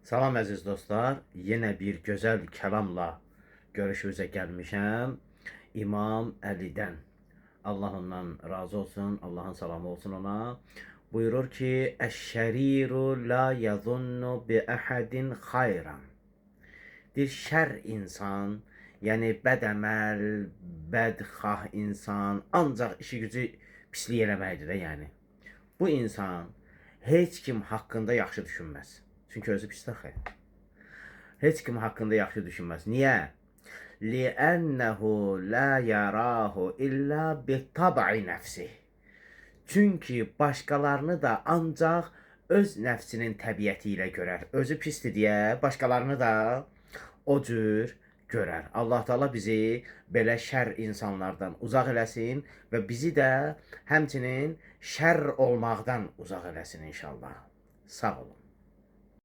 Salam əziz dostlar, yenə bir gözəl kəlamla görüşümüzə gəlmişəm. İmam Əlidən. Allah ondan razı olsun, Allahın salamı olsun ona. Buyurur ki, Əş-şəriru la yazunnu bi əhədin xayran. Bir şər insan, yəni bədəməl, bədxah insan, ancaq işi gücü pislik eləməkdir də yəni. Bu insan heç kim haqqında yaxşı düşünməz. Çünki özü pisdir axı. Heç kim haqqında yaxşı düşünməz. Niyə? Li'ənnehu la yarahu illa bi tab'i nəfsi. Çünki başqalarını da ancaq öz nəfsinin təbiəti ilə görər. Özü pisdir deyə başqalarını da o cür görər. Allah Taala bizi belə şər insanlardan uzaq eləsin və bizi də həmçinin şər olmaqdan uzaq eləsin inşallah. Sağ olun.